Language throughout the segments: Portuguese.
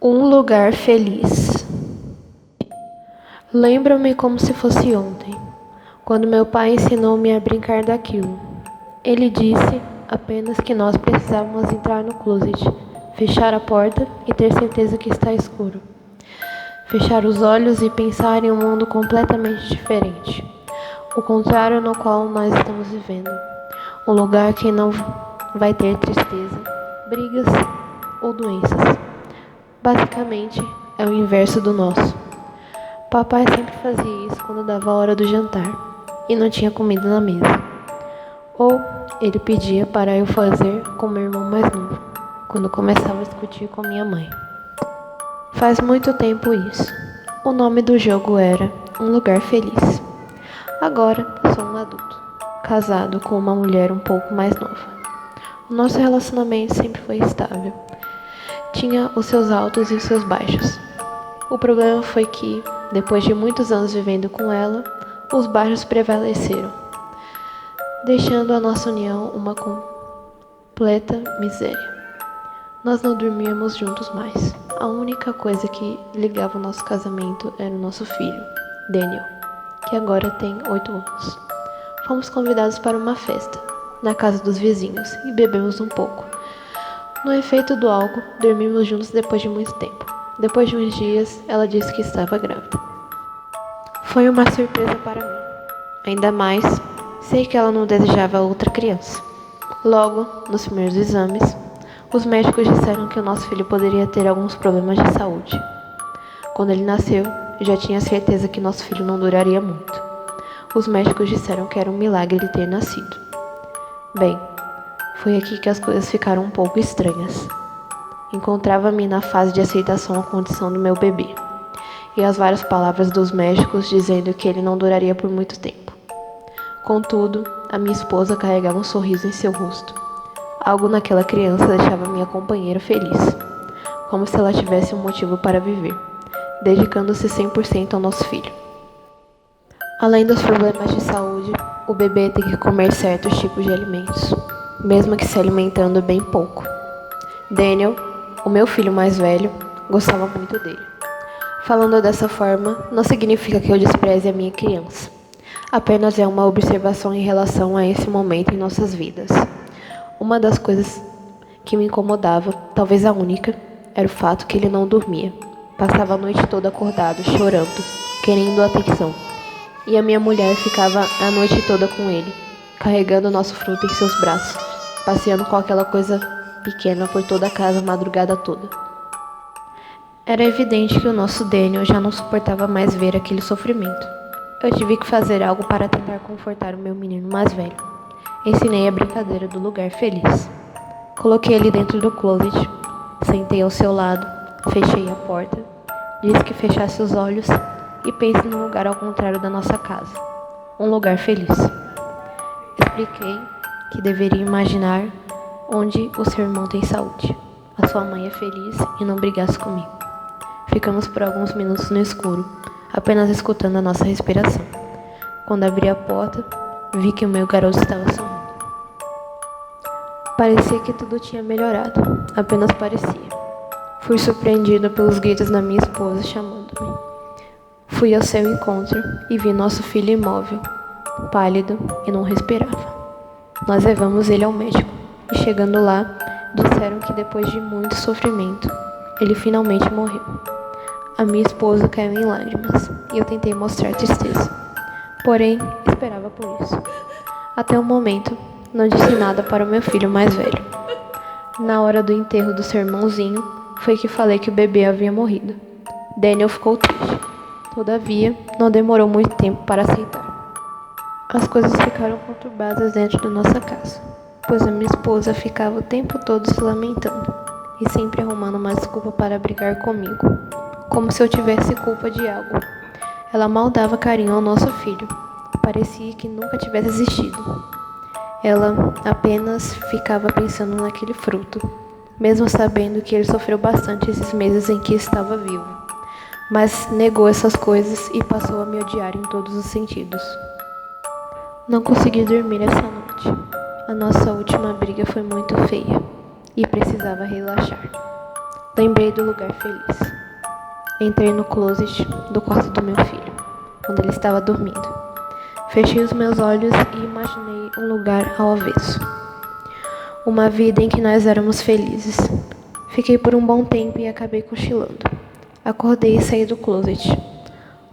Um lugar feliz. Lembro-me como se fosse ontem, quando meu pai ensinou-me a brincar daquilo. Ele disse apenas que nós precisávamos entrar no closet, fechar a porta e ter certeza que está escuro. Fechar os olhos e pensar em um mundo completamente diferente, o contrário no qual nós estamos vivendo. Um lugar que não vai ter tristeza, brigas ou doenças. Basicamente, é o inverso do nosso. Papai sempre fazia isso quando dava a hora do jantar e não tinha comida na mesa. Ou ele pedia para eu fazer com meu irmão mais novo, quando começava a discutir com minha mãe. Faz muito tempo isso. O nome do jogo era Um Lugar Feliz. Agora sou um adulto, casado com uma mulher um pouco mais nova. O nosso relacionamento sempre foi estável. Tinha os seus altos e os seus baixos. O problema foi que, depois de muitos anos vivendo com ela, os baixos prevaleceram, deixando a nossa união uma completa miséria. Nós não dormíamos juntos mais. A única coisa que ligava o nosso casamento era o nosso filho, Daniel, que agora tem 8 anos. Fomos convidados para uma festa, na casa dos vizinhos, e bebemos um pouco. No efeito do álcool, dormimos juntos depois de muito tempo. Depois de uns dias, ela disse que estava grávida. Foi uma surpresa para mim. Ainda mais, sei que ela não desejava outra criança. Logo, nos primeiros exames, os médicos disseram que o nosso filho poderia ter alguns problemas de saúde. Quando ele nasceu, eu já tinha certeza que nosso filho não duraria muito. Os médicos disseram que era um milagre ele ter nascido. Bem, foi aqui que as coisas ficaram um pouco estranhas. Encontrava-me na fase de aceitação à condição do meu bebê, e as várias palavras dos médicos dizendo que ele não duraria por muito tempo. Contudo, a minha esposa carregava um sorriso em seu rosto. Algo naquela criança deixava minha companheira feliz, como se ela tivesse um motivo para viver, dedicando-se 100% ao nosso filho. Além dos problemas de saúde, o bebê tem que comer certos tipos de alimentos, mesmo que se alimentando bem pouco. Daniel, o meu filho mais velho, gostava muito dele. Falando dessa forma, não significa que eu despreze a minha criança. Apenas é uma observação em relação a esse momento em nossas vidas. Uma das coisas que me incomodava, talvez a única, era o fato que ele não dormia. Passava a noite toda acordado, chorando, querendo atenção. E a minha mulher ficava a noite toda com ele, carregando o nosso fruto em seus braços, passeando com aquela coisa pequena por toda a casa a madrugada toda. Era evidente que o nosso Daniel já não suportava mais ver aquele sofrimento. Eu tive que fazer algo para tentar confortar o meu menino mais velho. Ensinei a brincadeira do lugar feliz. Coloquei ele dentro do closet, sentei ao seu lado, fechei a porta, disse que fechasse os olhos e pense num lugar ao contrário da nossa casa. Um lugar feliz. Expliquei que deveria imaginar onde o seu irmão tem saúde, a sua mãe é feliz e não brigasse comigo. Ficamos por alguns minutos no escuro, apenas escutando a nossa respiração. Quando abri a porta, vi que o meu garoto estava sorrindo. Parecia que tudo tinha melhorado, apenas parecia. Fui surpreendido pelos gritos da minha esposa chamando-me. Fui ao seu encontro e vi nosso filho imóvel, pálido e não respirava. Nós levamos ele ao médico e, chegando lá, disseram que depois de muito sofrimento, ele finalmente morreu. A minha esposa caiu em lágrimas e eu tentei mostrar tristeza. Porém, esperava por isso. Até o momento, não disse nada para o meu filho mais velho. Na hora do enterro do seu irmãozinho, foi que falei que o bebê havia morrido. Daniel ficou triste. Todavia, não demorou muito tempo para aceitar. As coisas ficaram conturbadas dentro da nossa casa, pois a minha esposa ficava o tempo todo se lamentando e sempre arrumando uma desculpa para brigar comigo, como se eu tivesse culpa de algo. Ela mal dava carinho ao nosso filho, parecia que nunca tivesse existido. Ela apenas ficava pensando naquele fruto, mesmo sabendo que ele sofreu bastante esses meses em que estava vivo, mas negou essas coisas e passou a me odiar em todos os sentidos. Não consegui dormir essa noite. A nossa última briga foi muito feia e precisava relaxar. Lembrei do lugar feliz. Entrei no closet do quarto do meu filho, onde ele estava dormindo. Fechei os meus olhos e imaginei um lugar ao avesso. Uma vida em que nós éramos felizes. Fiquei por um bom tempo e acabei cochilando. Acordei e saí do closet.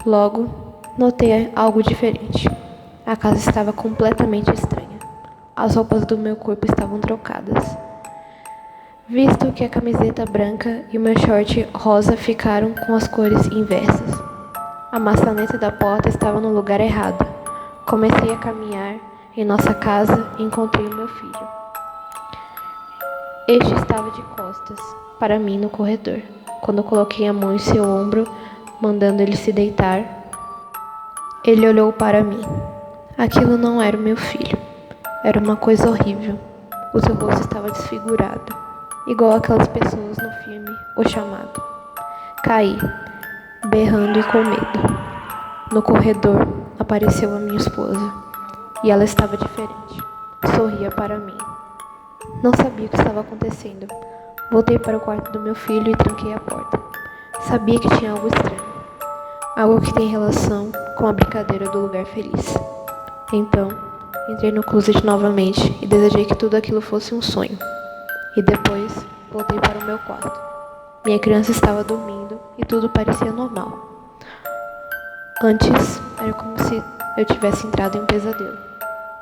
Logo, notei algo diferente. A casa estava completamente estranha. As roupas do meu corpo estavam trocadas. Visto que a camiseta branca e o meu short rosa ficaram com as cores inversas. A maçaneta da porta estava no lugar errado. Comecei a caminhar em nossa casa e encontrei o meu filho. Este estava de costas para mim no corredor. Quando coloquei a mão em seu ombro, mandando ele se deitar, ele olhou para mim. Aquilo não era o meu filho. Era uma coisa horrível. O seu rosto estava desfigurado, igual aquelas pessoas no filme O Chamado. Caí, berrando e com medo. No corredor apareceu a minha esposa, e ela estava diferente. Sorria para mim. Não sabia o que estava acontecendo. Voltei para o quarto do meu filho e tranquei a porta. Sabia que tinha algo estranho. Algo que tem relação com a brincadeira do lugar feliz. Então, entrei no closet novamente e desejei que tudo aquilo fosse um sonho. E depois, voltei para o meu quarto. Minha criança estava dormindo e tudo parecia normal. Antes, era como se eu tivesse entrado em um pesadelo.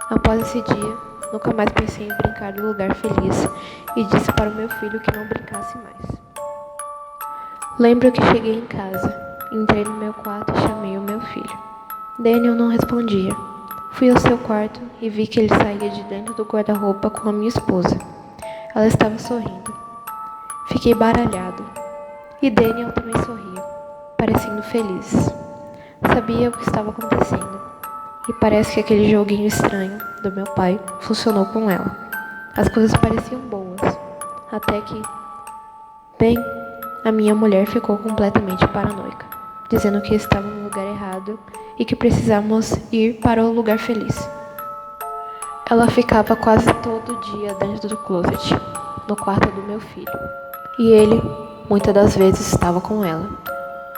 Após esse dia, nunca mais pensei em brincar do lugar feliz e disse para o meu filho que não brincasse mais. Lembro que cheguei em casa, entrei no meu quarto e chamei o meu filho. Daniel não respondia. Fui ao seu quarto e vi que ele saía de dentro do guarda-roupa com a minha esposa. Ela estava sorrindo. Fiquei baralhado. E Daniel também sorriu, parecendo feliz. Sabia o que estava acontecendo. E parece que aquele joguinho estranho do meu pai funcionou com ela. As coisas pareciam boas. Até que, a minha mulher ficou completamente paranoica, dizendo que estava no lugar errado e que precisávamos ir para o lugar feliz. Ela ficava quase todo dia dentro do closet, no quarto do meu filho. E ele, muitas das vezes, estava com ela,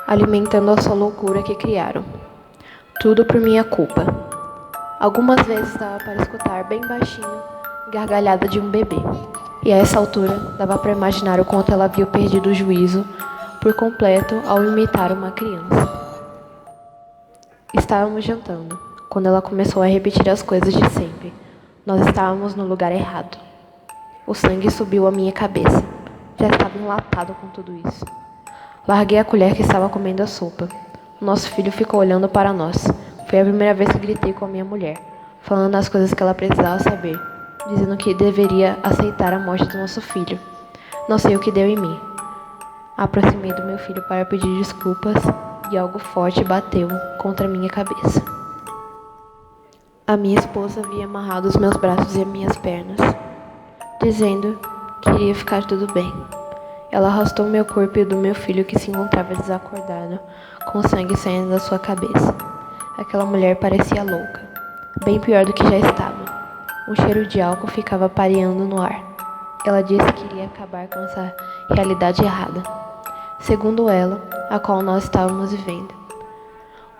alimentando a sua loucura que criaram. Tudo por minha culpa. Algumas vezes dava para escutar bem baixinho a gargalhada de um bebê. E a essa altura dava para imaginar o quanto ela havia perdido o juízo por completo ao imitar uma criança. Estávamos jantando, quando ela começou a repetir as coisas de sempre. Nós estávamos no lugar errado. O sangue subiu à minha cabeça. Já estava enlatado com tudo isso. Larguei a colher que estava comendo a sopa. O nosso filho ficou olhando para nós. Foi a primeira vez que gritei com a minha mulher, falando as coisas que ela precisava saber, dizendo que deveria aceitar a morte do nosso filho. Não sei o que deu em mim. Aproximei do meu filho para pedir desculpas e algo forte bateu contra minha cabeça. A minha esposa havia amarrado os meus braços e as minhas pernas, dizendo que iria ficar tudo bem. Ela arrastou meu corpo e o do meu filho, que se encontrava desacordado, com sangue saindo da sua cabeça. Aquela mulher parecia louca, bem pior do que já estava. Um cheiro de álcool ficava pareando no ar. Ela disse que iria acabar com essa realidade errada, segundo ela, a qual nós estávamos vivendo.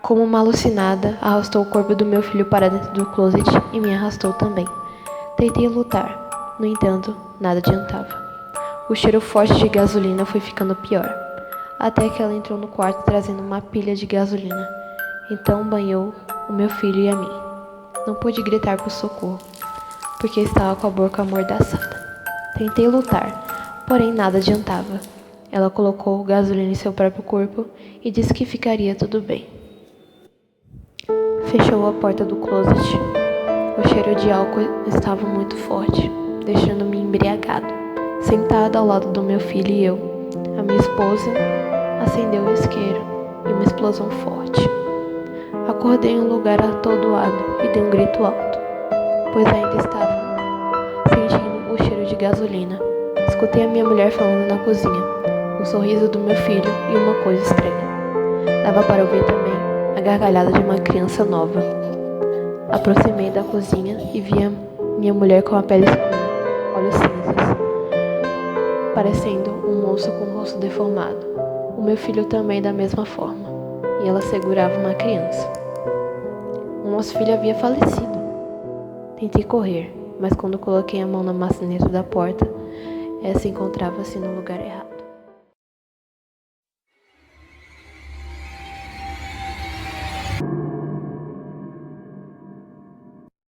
Como uma alucinada, arrastou o corpo do meu filho para dentro do closet e me arrastou também. Tentei lutar, no entanto, nada adiantava. O cheiro forte de gasolina foi ficando pior, até que ela entrou no quarto trazendo uma pilha de gasolina. Então banhou o meu filho e a mim. Não pude gritar por socorro, porque estava com a boca amordaçada. Tentei lutar, porém nada adiantava. Ela colocou gasolina em seu próprio corpo e disse que ficaria tudo bem. Fechou a porta do closet. O cheiro de álcool estava muito forte, deixando-me embriagado. Sentada ao lado do meu filho e eu, a minha esposa acendeu o isqueiro e uma explosão forte. Acordei em um lugar atordoado e dei um grito alto, pois ainda estava sentindo o cheiro de gasolina. Escutei a minha mulher falando na cozinha, o sorriso do meu filho e uma coisa estranha. Dava para ouvir também a gargalhada de uma criança nova. Aproximei da cozinha e vi a minha mulher com a pele escura, olhos cinzas. parecendo um moço com o rosto deformado. O meu filho também da mesma forma. E ela segurava uma criança. O nosso filho havia falecido. Tentei correr, mas quando coloquei a mão na maçaneta da porta, essa encontrava-se no lugar errado.